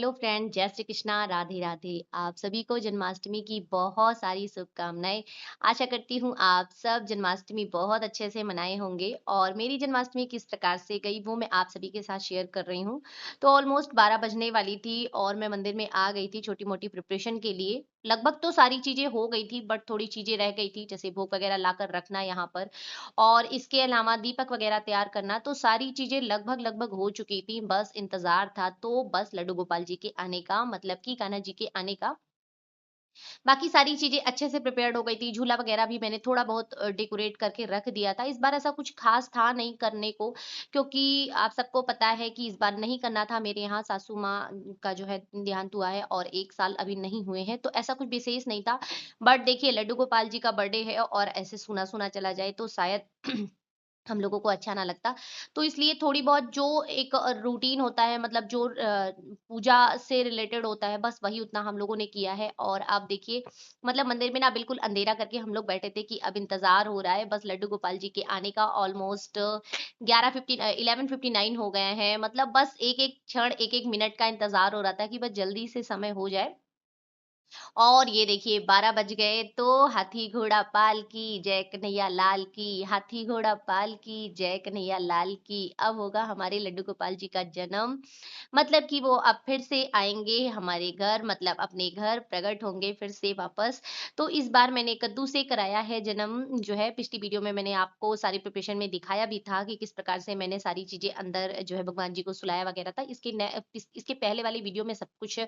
Hello friend, जय श्री कृष्णा, राधे राधे। आप सभी को जन्माष्टमी की बहुत सारी शुभकामनाएं। आशा करती हूँ आप सब जन्माष्टमी बहुत अच्छे से मनाए होंगे और मेरी जन्माष्टमी किस प्रकार से गई वो मैं आप सभी के साथ शेयर कर रही हूँ। तो ऑलमोस्ट 12 बजने वाली थी और मैं मंदिर में आ गई थी छोटी मोटी प्रिपरेशन के लिए। लगभग तो सारी चीजें हो गई थी बट थोड़ी चीजें रह गई थी, जैसे भोग वगैरह लाकर रखना यहाँ पर और इसके अलावा दीपक वगैरह तैयार करना, तो सारी चीज़ें लगभग-लगभग हो चुकी थी। बस इंतज़ार था तो बस लड्डू गोपाल जी के आने का, मतलब कि कान्हा जी के आने का। बाकी सारी चीज़ें अच्छे से प्रिपेयर्ड हो गई थी। झूला वगैरह भी मैंने थोड़ा बहुत डेकोरेट करके रख दिया था। इस बार ऐसा कुछ ख़ास था नहीं करने को, क्योंकि आप सबको पता है कि इस बार नहीं करना था। मेरे यहाँ सासू माँ का जो है देहांत हुआ है और 1 साल अभी नहीं हुए हैं, तो ऐसा कुछ विशेष नहीं था। बट देखिए, लड्डू गोपाल जी का बर्थडे है और ऐसे सूना-सूना चला जाए तो शायद हम लोगों को अच्छा ना लगता। तो इसलिए थोड़ी बहुत जो एक रूटीन होता है, मतलब जो पूजा से रिलेटेड होता है, बस वही उतना हम लोगों ने किया है। और आप देखिए, मतलब मंदिर में ना बिल्कुल अंधेरा करके हम लोग बैठे थे कि अब इंतज़ार हो रहा है बस लड्डू गोपाल जी के आने का। ऑलमोस्ट 11:59 हो गए हैं। मतलब बस एक-एक क्षण, एक-एक मिनट का इंतज़ार हो रहा था कि बस जल्दी से समय हो जाए। और ये देखिए 12 बज गए तो हाथी घोड़ा पाल की जय कन्हैया लाल की, हाथी घोड़ा पाल की जय कन्हैया लाल की। अब होगा हमारे लड्डू गोपाल जी का जन्म, मतलब कि वो अब फिर से आएँगे हमारे घर, मतलब अपने घर प्रकट होंगे फिर से वापस। तो इस बार मैंने कद्दू से कराया है जन्म जो है। पिछली वीडियो में मैंने आपको सारी प्रिपरेशन में दिखाया भी था कि किस प्रकार से मैंने सारी चीज़ें अंदर जो है भगवान जी को सुलाया वगैरह था। इसके पहले वाली वीडियो में सब कुछ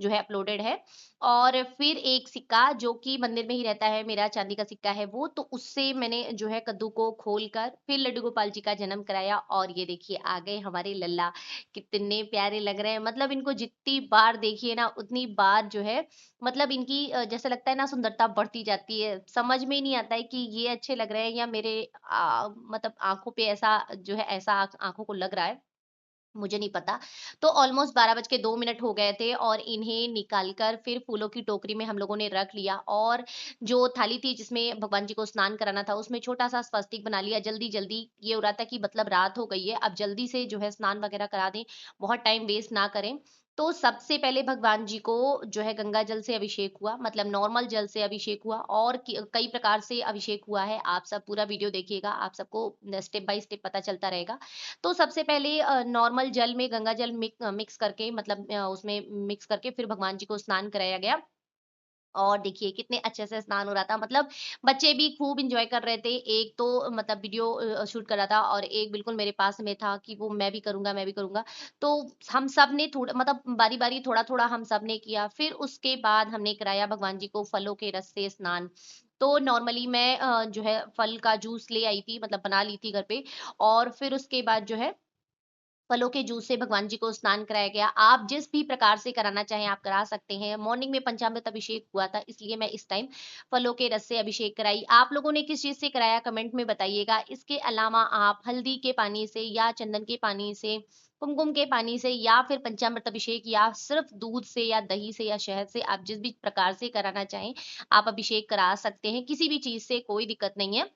जो है अपलोडेड है। और फिर एक सिक्का जो कि मंदिर में ही रहता है, मेरा चांदी का सिक्का है वो, तो उससे मैंने जो है कद्दू को खोलकर फिर लड्डू गोपाल जी का जन्म कराया। और ये देखिए आ गए हमारे लल्ला, कितने प्यारे लग रहे हैं। मतलब इनको जितनी बार देखिए ना उतनी बार जो है, मतलब इनकी जैसे लगता है ना सुंदरता बढ़ती जाती है। समझ में ही नहीं आता है कि ये अच्छे लग रहे हैं या मेरे मतलब आँखों पे ऐसा जो है, ऐसा आँखों को लग रहा है। मुझे नहीं पता। तो ऑलमोस्ट 12 बज के 2 मिनट हो गए थे और इन्हें निकाल कर फिर फूलों की टोकरी में हम लोगों ने रख लिया। और जो थाली थी जिसमें भगवान जी को स्नान कराना था, उसमें छोटा-सा स्वस्तिक बना लिया जल्दी-जल्दी। ये हो रहा था कि मतलब रात हो गई है, अब जल्दी से जो है स्नान वगैरह करा दें, बहुत टाइम वेस्ट ना करें। तो सबसे पहले भगवान जी को जो है गंगा जल से अभिषेक हुआ, मतलब नॉर्मल जल से अभिषेक हुआ और कई प्रकार से अभिषेक हुआ है। आप सब पूरा वीडियो देखिएगा, आप सबको स्टेप बाय स्टेप पता चलता रहेगा। तो सबसे पहले नॉर्मल जल में गंगा जल मिक्स करके, मतलब उसमें मिक्स करके फिर भगवान जी को स्नान कराया गया। और देखिए कितने अच्छे से स्नान हो रहा था, मतलब बच्चे भी खूब एंजॉय कर रहे थे। एक तो मतलब वीडियो शूट कर रहा था और एक बिल्कुल मेरे पास में था कि वो मैं भी करूँगा, मैं भी करूँगा। तो हम सब ने थोड़ा, मतलब बारी-बारी थोड़ा-थोड़ा हम सब ने किया। फिर उसके बाद हमने कराया भगवान जी को फलों के रस से स्नान। तो नॉर्मली मैं जो है फल का जूस ले आई थी, मतलब बना ली थी घर पे। और फिर उसके बाद जो है फलों के जूस से भगवान जी को स्नान कराया गया। आप जिस भी प्रकार से कराना चाहें आप करा सकते हैं। मॉर्निंग में पंचामृत अभिषेक हुआ था, इसलिए मैं इस टाइम फलों के रस से अभिषेक कराई। आप लोगों ने किस चीज़ से कराया कमेंट में बताइएगा। इसके अलावा आप हल्दी के पानी से या चंदन के पानी से, कुमकुम के पानी से या फिर पंचामृत अभिषेक या सिर्फ दूध से या दही से या शहद से, आप जिस भी प्रकार से कराना चाहें, आप अभिषेक करा सकते हैं। किसी भी चीज़ से कोई दिक्कत नहीं है।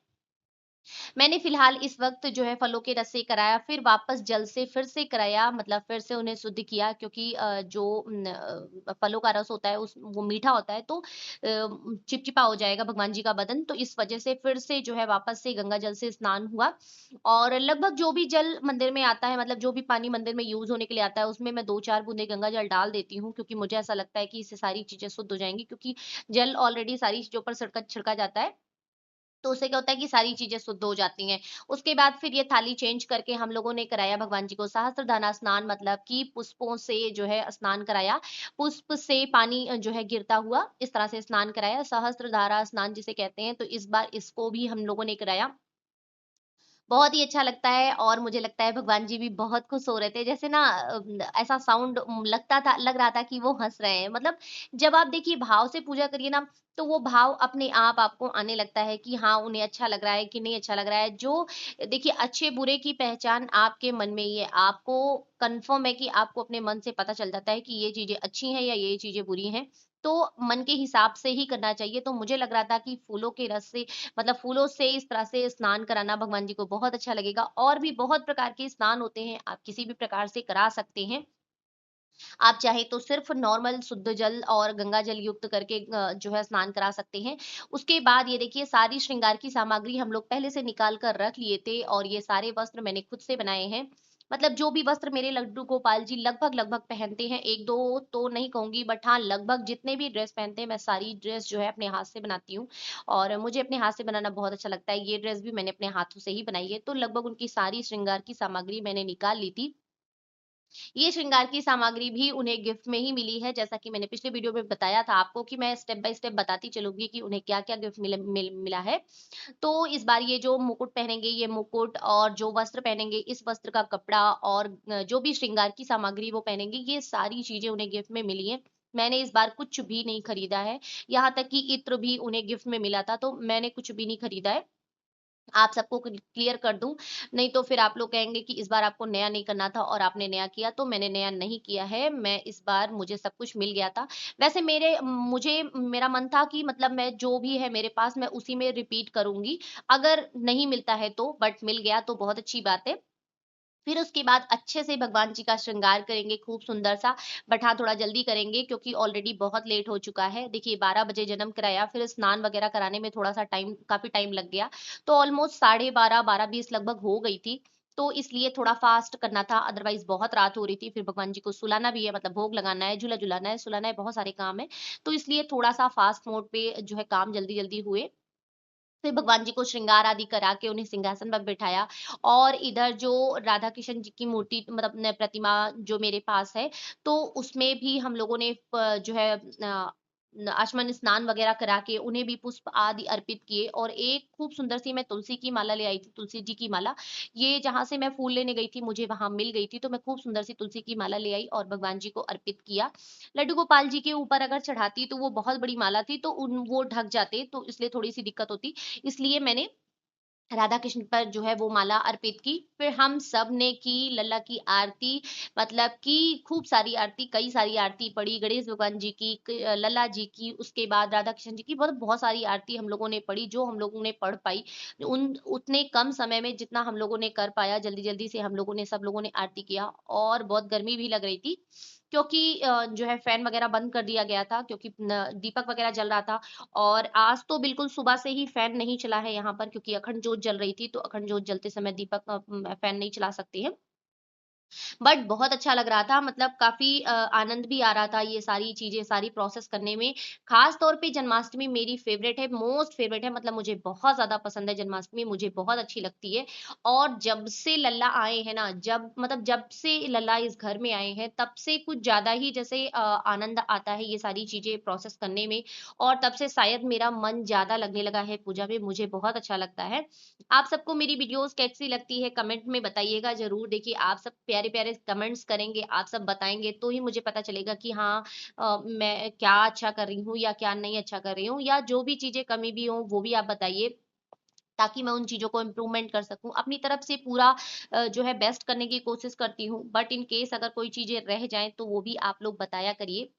मैंने फिलहाल इस वक़्त जो है फलों के रस से कराया, फिर वापस जल से फिर से कराया, मतलब फिर से उन्हें शुद्ध किया, क्योंकि जो फलों का रस होता है उस वो मीठा होता है, तो चिपचिपा हो जाएगा भगवान जी का बदन, तो इस वज़ह से फिर से जो है वापस से गंगा जल से स्नान हुआ। और लगभग जो भी जल मंदिर में आता है, मतलब जो भी पानी मंदिर में यूज़ होने के लिए आता है, उसमें मैं 2-4 बूँदे गंगा जल डाल देती हूँ, क्योंकि मुझे ऐसा लगता है कि इससे सारी चीज़ें शुद्ध हो जाएँगी, क्योंकि जल ऑलरेडी सारी चीज़ों पर छिड़का छिड़का जाता है। तो उससे क्या होता है कि सारी चीज़ें शुद्ध हो जाती हैं। उसके बाद फिर ये थाली चेंज करके हम लोगों ने कराया भगवान जी को सहस्त्रधारा स्नान, मतलब कि पुष्पों से जो है स्नान कराया। पुष्प से पानी जो है गिरता हुआ इस तरह से स्नान कराया। सहस्त्रधारा स्नान जिसे कहते हैं, तो इस बार इसको भी हम लोगों ने कराया। बहुत ही अच्छा लगता है और मुझे लगता है भगवान जी भी बहुत खुश हो रहे थे। जैसे ना ऐसा साउंड लग रहा था कि वो हँस रहे हैं। मतलब जब आप देखिए भाव से पूजा करिए ना, तो वो भाव अपने आप आपको आने लगता है कि हाँ, उन्हें अच्छा लग रहा है कि नहीं अच्छा लग रहा है। जो देखिए अच्छे-बुरे की पहचान आपके मन में ही है। आपको कन्फर्म है कि आपको अपने मन से पता चल जाता है कि ये चीज़ें अच्छी हैं या ये चीज़ें बुरी हैं। तो मन के हिसाब से ही करना चाहिए। तो मुझे लग रहा था कि फूलों के रस से, मतलब फूलों से इस तरह से स्नान कराना भगवान जी को बहुत अच्छा लगेगा। और भी बहुत प्रकार के स्नान होते हैं, आप किसी भी प्रकार से करा सकते हैं। आप चाहें तो सिर्फ़ नॉर्मल शुद्ध जल और गंगा जल युक्त करके जो है स्नान करा सकते हैं। उसके बाद ये देखिए सारी श्रृंगार की सामग्री हम लोग पहले से निकाल कर रख लिए थे और ये सारे वस्त्र मैंने खुद से बनाए हैं। मतलब जो भी वस्त्र मेरे लड्डू गोपाल जी लगभग-लगभग पहनते हैं, 1-2 तो नहीं कहूँगी बट हाँ, लगभग जितने भी ड्रेस पहनते हैं, मैं सारी ड्रेस जो है अपने हाथ से बनाती हूँ और मुझे अपने हाथ से बनाना बहुत अच्छा लगता है। ये ड्रेस भी मैंने अपने हाथों से ही बनाई है, तो लगभग उनकी सारी श्रृंगार की सामग्री मैंने निकाल ली थी। ये श्रृंगार की सामग्री भी उन्हें गिफ्ट में ही मिली है, जैसा कि मैंने पिछले वीडियो में बताया था आपको कि मैं स्टेप बाय स्टेप बताती चलूँगी कि उन्हें क्या-क्या गिफ्ट मिला है। तो इस बार ये जो मुकुट पहनेंगे, ये मुकुट और जो वस्त्र पहनेंगे, इस वस्त्र का कपड़ा और जो भी श्रृंगार की सामग्री वो पहनेंगे, ये सारी चीज़ें उन्हें गिफ्ट में मिली हैं। मैंने इस बार कुछ भी नहीं खरीदा है, यहाँ तक कि इत्र भी उन्हें गिफ्ट में मिला था, तो मैंने कुछ भी नहीं खरीदा है। आप सबको क्लियर कर दूँ, नहीं तो फिर आप लोग कहेंगे कि इस बार आपको नया नहीं करना था और आपने नया किया, तो मैंने नया नहीं किया है। मैं इस बार मुझे सब कुछ मिल गया था। वैसे मुझे मेरा मन था कि मतलब मैं जो भी है मेरे पास मैं उसी में रिपीट करूँगी, अगर नहीं मिलता है तो, बट मिल गया तो बहुत अच्छी बात है। फिर उसके बाद अच्छे से भगवान जी का श्रृंगार करेंगे खूब सुंदर सा, बट हाँ, थोड़ा जल्दी करेंगे क्योंकि ऑलरेडी बहुत लेट हो चुका है। देखिए 12 बजे जन्म कराया, फिर स्नान वगैरह कराने में थोड़ा-सा टाइम काफ़ी टाइम लग गया। तो ऑलमोस्ट साढ़े 12, 12:20 लगभग हो गई थी। तो इसलिए थोड़ा फ़ास्ट करना था, अदरवाइज़ बहुत रात हो रही थी। फिर भगवान जी को सुलाना भी है, मतलब भोग लगाना है, झूला झुलाना है, सुलाना है, बहुत सारे काम हैं। तो इसलिए थोड़ा-सा फ़ास्ट मोड पे जो है काम जल्दी-जल्दी हुए। फिर भगवान जी को श्रृंगार आदि करा के उन्हें सिंहासन पर बिठाया और इधर जो राधा कृष्ण जी की मूर्ति मतलब प्रतिमा जो मेरे पास है, तो उसमें भी हम लोगों ने जो है आचमन स्नान वगैरह करा के उन्हें भी पुष्प आदि अर्पित किए और एक खूब सुंदर सी मैं तुलसी की माला ले आई थी, तुलसी जी की माला। ये जहाँ से मैं फूल लेने गई थी, मुझे वहां मिल गई थी, तो मैं खूब सुंदर सी तुलसी की माला ले आई और भगवान जी को अर्पित किया। लड्डू गोपाल जी के ऊपर अगर चढ़ाती तो वो बहुत बड़ी माला थी, तो वो ढक जाते, तो इसलिए थोड़ी सी दिक्कत होती। इसलिए मैंने राधा कृष्ण पर जो है वो माला अर्पित की। फिर हम सब ने की लल्ला की आरती, मतलब कि खूब सारी आरती, कई सारी आरती पढ़ी, गणेश भगवान जी की, लल्ला जी की, उसके बाद राधा कृष्ण जी की, बहुत बहुत सारी आरती हम लोगों ने पढ़ी, जो हम लोगों ने पढ़ पाई। उन उतने कम समय में जितना हम लोगों ने कर पाया, जल्दी-जल्दी से हम लोगों ने सब लोगों ने आरती किया और बहुत गर्मी भी लग रही थी। क्योंकि जो है फैन वगैरह बंद कर दिया गया था क्योंकि न दीपक वगैरह जल रहा था और आज तो बिल्कुल सुबह से ही फैन नहीं चला है यहाँ पर क्योंकि अखंड जोत जल रही थी, तो अखंड जोत जलते समय दीपक फैन नहीं चला सकते हैं। बट बहुत अच्छा लग रहा था मतलब काफ़ी आनंद भी आ रहा था ये सारी चीज़ें, सारी प्रोसेस करने में। ख़ास तौर पे जन्माष्टमी मेरी फ़ेवरेट है, मोस्ट फ़ेवरेट है मतलब मुझे बहुत ज़्यादा पसंद है जन्माष्टमी, मुझे बहुत अच्छी लगती है। और जब से लल्ला आए हैं ना, जब से लल्ला इस घर में आए हैं, तब से कुछ ज़्यादा ही जैसे आनंद आता है ये सारी चीज़ें प्रोसेस करने में और तब से शायद मेरा मन ज़्यादा लगने लगा है पूजा में, मुझे बहुत अच्छा लगता है। आप सबको मेरी वीडियोस कैसी लगती है कमेंट में बताइएगा ज़रूर। देखिए आप सब प्यारे-प्यारे कमेंट्स करेंगे, आप सब बताएँगे तो ही मुझे पता चलेगा कि हाँ मैं क्या अच्छा कर रही हूँ या क्या नहीं अच्छा कर रही हूँ या जो भी चीज़ें कमी भी हो वो भी आप बताइए, ताकि मैं उन चीज़ों को इम्प्रूवमेंट कर सकूँ। अपनी तरफ से पूरा जो है बेस्ट करने की कोशिश करती हूँ, बट इन केस अगर कोई चीज़ें रह जाएँ तो वो भी आप लोग बताया करिए।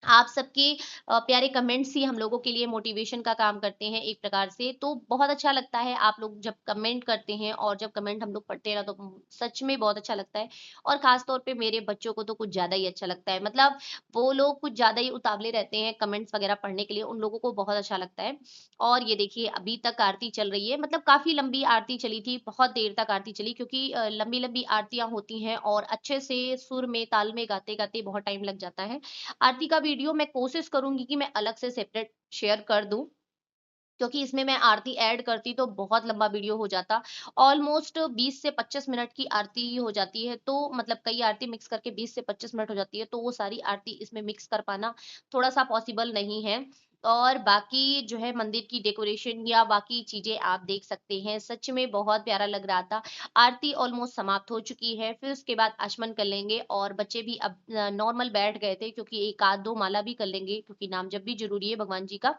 आप सबके प्यारे कमेंट्स ही हम लोगों के लिए मोटिवेशन का काम करते हैं एक प्रकार से, तो बहुत अच्छा लगता है आप लोग जब कमेंट करते हैं और जब कमेंट हम लोग पढ़ते हैं ना तो सच में बहुत अच्छा लगता है और खास तौर पे मेरे बच्चों को तो कुछ ज़्यादा ही अच्छा लगता है। मतलब वो लोग कुछ ज़्यादा ही उतावले रहते हैं कमेंट्स वगैरह पढ़ने के लिए, उन लोगों को बहुत अच्छा लगता है। और ये देखिए अभी तक आरती चल रही है, मतलब काफ़ी लंबी आरती चली थी, बहुत देर तक आरती चली क्योंकि लंबी-लंबी आरतियाँ होती हैं और अच्छे से सुर में, ताल में गाते-गाते बहुत टाइम लग जाता है। आरती का वीडियो मैं कोशिश करूँगी कि मैं अलग से सेपरेट शेयर कर दूँ, क्योंकि इसमें मैं आरती ऐड करती तो बहुत लंबा वीडियो हो जाता। ऑलमोस्ट 20 से 25 मिनट की आरती हो जाती है, तो मतलब कई आरती मिक्स करके 20 से 25 मिनट हो जाती है, तो वो सारी आरती इसमें मिक्स कर पाना थोड़ा-सा पॉसिबल नहीं है। और बाकी जो है मंदिर की डेकोरेशन या बाकी चीज़ें आप देख सकते हैं, सच में बहुत प्यारा लग रहा था। आरती ऑलमोस्ट समाप्त हो चुकी है, फिर उसके बाद आचमन कर लेंगे और बच्चे भी अब नॉर्मल बैठ गए थे क्योंकि 1 आध 2 माला भी कर लेंगे क्योंकि नाम जप भी ज़रूरी है भगवान जी का।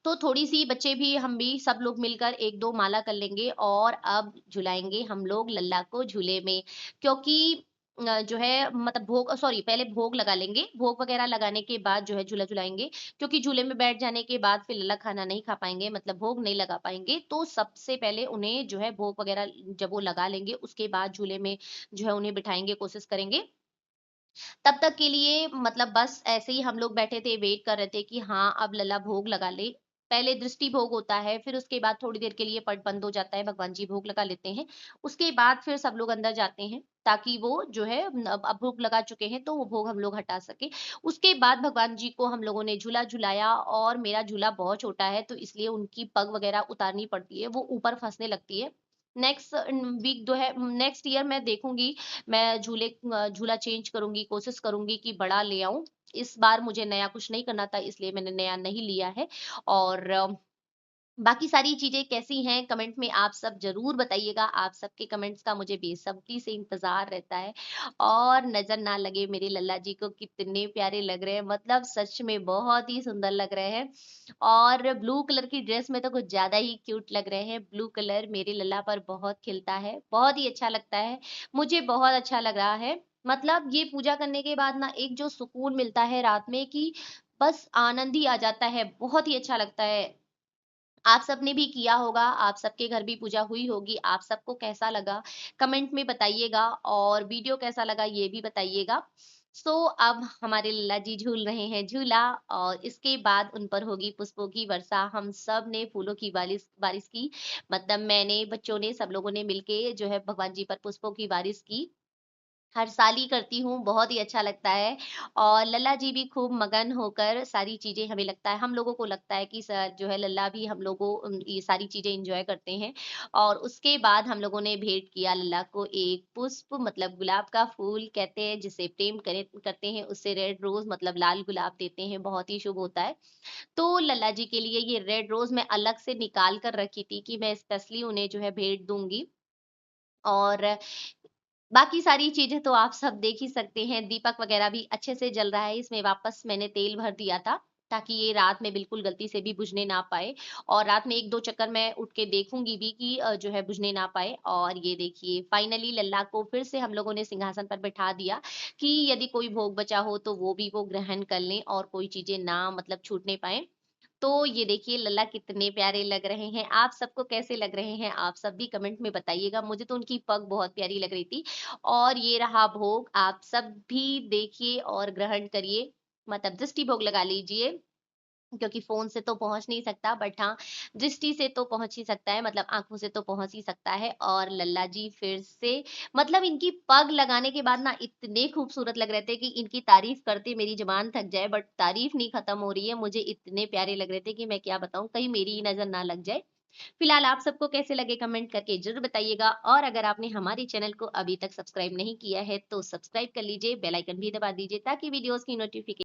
तो थोड़ी-सी बच्चे भी हम भी सब लोग मिलकर 1-2 माला कर लेंगे और अब झुलाएँगे हम लोग लल्ला को झूले में। क्योंकि जो है मतलब भोग सॉरी पहले भोग लगा लेंगे, भोग वगैरह लगाने के बाद जो है झूला झुलाएँगे, क्योंकि झूले में बैठ जाने के बाद फिर लल्ला खाना नहीं खा पाएँगे मतलब भोग नहीं लगा पाएँगे। तो सबसे पहले उन्हें जो है भोग वगैरह जब वो लगा लेंगे, उसके बाद झूले में जो है उन्हें बिठाएँगे, कोशिश करेंगे तब तक के लिए मतलब बस ऐसे ही हम लोग बैठे थे, वेट कर रहे थे कि हाँ, अब लल्ला भोग लगा ले। पहले दृष्टि भोग होता है, फिर उसके बाद थोड़ी देर के लिए पट बंद हो जाता है, भगवान जी भोग लगा लेते हैं। उसके बाद फिर सब लोग अंदर जाते हैं, ताकि वो जो है अब भोग लगा चुके हैं, तो वो भोग हम लोग हटा सकें। उसके बाद भगवान जी को हम लोगों ने झूला झुलाया, और मेरा झूला बहुत छोटा है, तो इसलिए उनकी पग वगैरह उतारनी पड़ती है, वो ऊपर फँसने लगती है। नेक्स्ट वीक जो है, नेक्स्ट ईयर मैं देखूँगी, मैं झूला चेंज करूँगी, कोशिश करूँगी कि बड़ा ले आऊँ। इस बार मुझे नया कुछ नहीं करना था, इसलिए मैंने नया नहीं लिया है। और बाकी सारी चीज़ें कैसी हैं, कमेंट में आप सब ज़रूर बताइएगा। आप सबके कमेंट्स का मुझे बेसब्री से इंतज़ार रहता है। और नज़र ना लगे, मेरे लल्ला जी को कितने प्यारे लग रहे हैं, मतलब सच में बहुत ही सुंदर लग रहे हैं। और ब्लू कलर की ड्रेस में तो कुछ ज़्यादा ही क्यूट लग रहे हैं। ब्लू कलर मेरे लल्ला पर बहुत खिलता है, बहुत ही अच्छा लगता है। मुझे बहुत अच्छा लग रहा है। मतलब ये पूजा करने के बाद ना एक जो सुकून मिलता है रात में, कि बस आनंद ही आ जाता है, बहुत ही अच्छा लगता है। आप सबने भी किया होगा, आप सबके घर भी पूजा हुई होगी, आप सबको कैसा लगा कमेंट में बताइएगा, और वीडियो कैसा लगा ये भी बताइएगा। सो अब हमारे लल्ला जी झूल रहे हैं झूला, और इसके बाद उन पर होगी पुष्पों की वर्षा। हम सब ने फूलों की बारिश बारिश की, मतलब मैंने, बच्चों ने, सब लोगों ने मिलके जो है भगवान जी पर पुष्पों की बारिश की। हर साल ही करती हूँ, बहुत ही अच्छा लगता है। और लल्ला जी भी खूब मगन होकर सारी चीज़ें, हमें लगता है, हम लोगों को लगता है कि जो है लल्ला भी हम लोगों ये सारी चीज़ें एन्जॉय करते हैं। और उसके बाद हम लोगों ने भेंट किया लल्ला को एक पुष्प, मतलब गुलाब का फूल कहते हैं जिसे प्रेम करते हैं, उससे रेड रोज़ मतलब लाल गुलाब देते हैं, बहुत ही शुभ होता है। तो लल्ला जी के लिए ये रेड रोज़ मैं अलग से निकाल कर रखी थी कि मैं स्पेशली उन्हें जो है भेंट दूँगी। और बाकी सारी चीज़ें तो आप सब देख ही सकते हैं, दीपक वगैरह भी अच्छे से जल रहा है, इसमें वापस मैंने तेल भर दिया था, ताकि ये रात में बिल्कुल गलती से भी बुझने ना पाए। और रात में 1-2 चक्कर मैं उठ के देखूँगी भी कि जो है बुझने ना पाए। और ये देखिए फाइनली लल्ला को फिर से हम लोगों ने सिंहासन पर बिठा दिया, कि यदि कोई भोग बचा हो तो वो भी वो ग्रहण कर लें, और कोई चीज़ें ना मतलब छूटने पाएँ। तो ये देखिए लल्ला कितने प्यारे लग रहे हैं। आप सबको कैसे लग रहे हैं? आप सब भी कमेंट में बताइएगा। मुझे तो उनकी पग बहुत प्यारी लग रही थी। और ये रहा भोग, आप सब भी देखिए और ग्रहण करिए। मतलब दृष्टि भोग लगा लीजिए, क्योंकि फ़ोन से तो पहुँच नहीं सकता, बट हाँ, दृष्टि से तो पहुँच ही सकता है, मतलब आँखों से तो पहुँच ही सकता है। और लल्ला जी फिर से, मतलब इनकी पग लगाने के बाद ना इतने खूबसूरत लग रहे थे कि इनकी तारीफ़ करते मेरी ज़ुबान थक जाए, बट तारीफ़ नहीं खत्म हो रही है। मुझे इतने प्यारे लग रहे थे कि मैं क्या बताऊँ, कहीं मेरी ही नज़र ना लग जाए। फिलहाल आप सबको कैसे लगे कमेंट करके ज़रूर बताइएगा, और अगर आपने हमारे चैनल को अभी तक सब्सक्राइब नहीं किया है, तो सब्सक्राइब कर लीजिए, बेल आइकन भी दबा दीजिए, ताकि वीडियोज़ की नोटिफ़िके